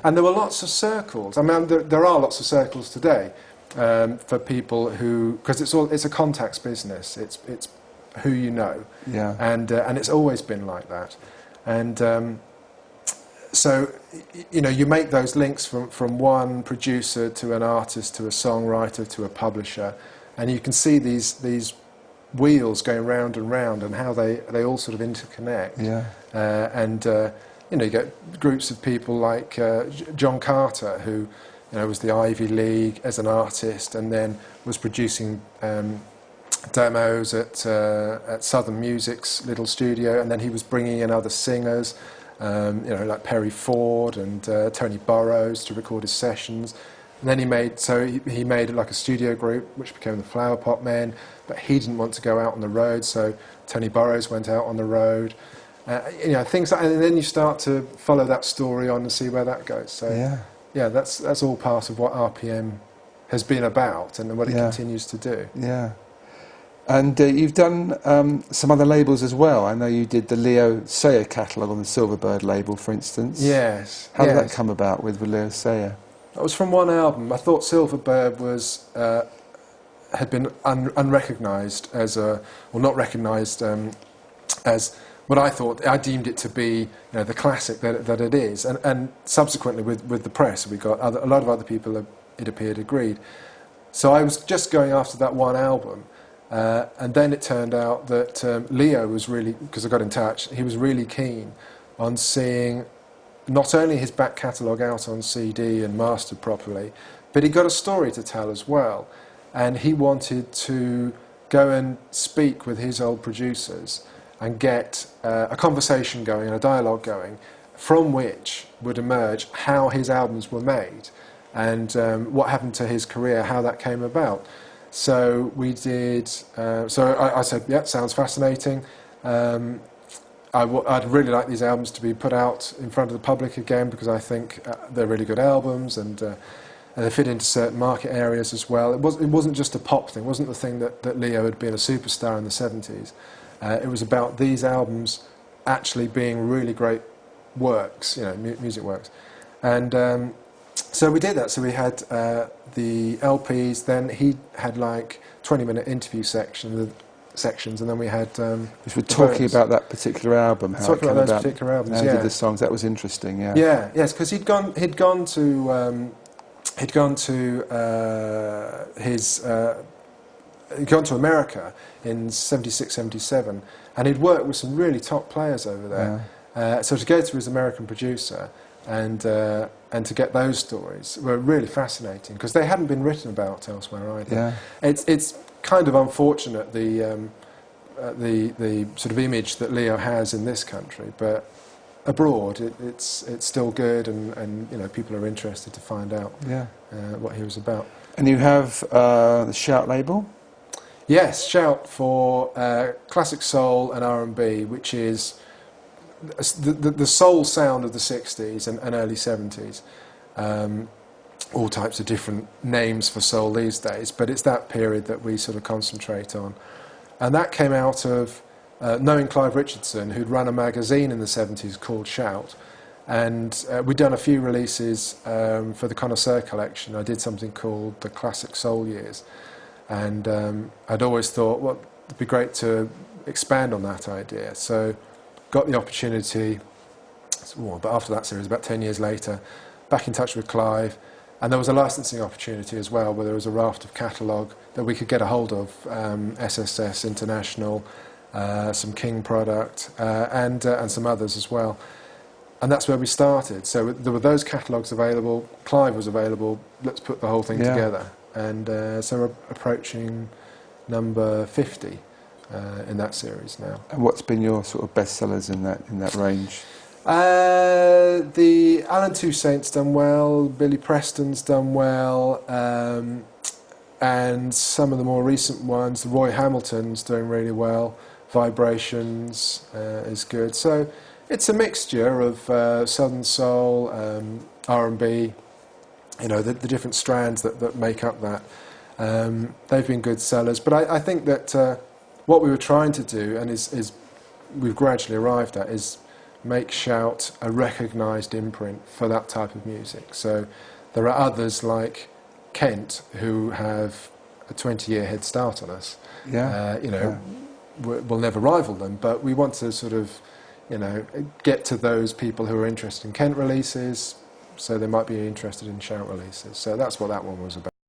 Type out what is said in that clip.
And there were lots of circles. I mean, there are lots of circles today for people who, because it's a contacts business. It's who you know, and it's always been like that. And so, you know, you make those links from one producer to an artist to a songwriter to a publisher, and you can see these wheels going round and round, and how they all sort of interconnect. You know, you get groups of people like John Carter, who, you know, was the Ivy League as an artist, and then was producing demos at Southern Music's little studio, and then he was bringing in other singers, you know, like Perry Ford and Tony Burrows to record his sessions. And then he made like a studio group which became the Flower Pot Men, but he didn't want to go out on the road, so Tony Burrows went out on the road. You know, things like, and then you start to follow that story on and see where that goes. So yeah, that's all part of what RPM has been about and what it continues to do. Yeah. And you've done some other labels as well. I know you did the Leo Sayer catalogue on the Silverbird label, for instance. Yes. How did that come about with Leo Sayer? That was from one album. I thought Silverbird had been unrecognised as or not recognised as what I deemed it to be, you know, the classic that it is. And subsequently with the press, we got a lot of other people, it appeared, agreed. So I was just going after that one album. And then it turned out that Leo was really, because I got in touch, he was really keen on seeing not only his back catalogue out on CD and mastered properly, but he got a story to tell as well. And he wanted to go and speak with his old producers and get a conversation going, a dialogue going, from which would emerge how his albums were made and what happened to his career, how that came about. So we did. So I said, "Yeah, sounds fascinating. I'd really like these albums to be put out in front of the public again, because I think they're really good albums and they fit into certain market areas as well. It wasn't just a pop thing. It wasn't the thing that Leo had been a superstar in the 70s. It was about these albums actually being really great works, you know, music works, and." So we did that. So we had the LPs. Then he had like 20-minute interview sections, and then we had. Which were talking about that particular album. How talking about those particular albums. How did the songs? That was interesting. Yeah. Yeah. Yes, because he'd gone to America in 76, 77, and he'd worked with some really top players over there. So to go to his American producer and to get those stories were really fascinating, because they hadn't been written about elsewhere either. Yeah. It's kind of unfortunate the sort of image that Leo has in this country, but abroad it's still good, and you know, people are interested to find out what he was about. And you have the Shout label? Yes, Shout for classic soul and R&B, which is the soul sound of the 60s and early 70s. All types of different names for soul these days, but it's that period that we sort of concentrate on. And that came out of knowing Clive Richardson, who'd run a magazine in the 70s called Shout. And we'd done a few releases for the Connoisseur collection. I did something called the Classic Soul Years. And I'd always thought, well, it'd be great to expand on that idea. So got the opportunity, but after that series, about 10 years later, back in touch with Clive, and there was a licensing opportunity as well, where there was a raft of catalogue that we could get a hold of, SSS International, some King product, and some others as well. And that's where we started. So there were those catalogues available, Clive was available, let's put the whole thing together. And so we're approaching number 50. In that series now. And what's been your sort of bestsellers in that range? The Alan Toussaint's done well, Billy Preston's done well, and some of the more recent ones, the Roy Hamilton's doing really well. Vibrations is good. So it's a mixture of Southern Soul, R&B, you know, the different strands that make up that. They've been good sellers, but I think that what we were trying to do, and is we've gradually arrived at, is make Shout a recognised imprint for that type of music. So there are others like Kent who have a 20-year head start on us. We'll never rival them, but we want to sort of, get to those people who are interested in Kent releases, so they might be interested in Shout releases. So that's what that one was about.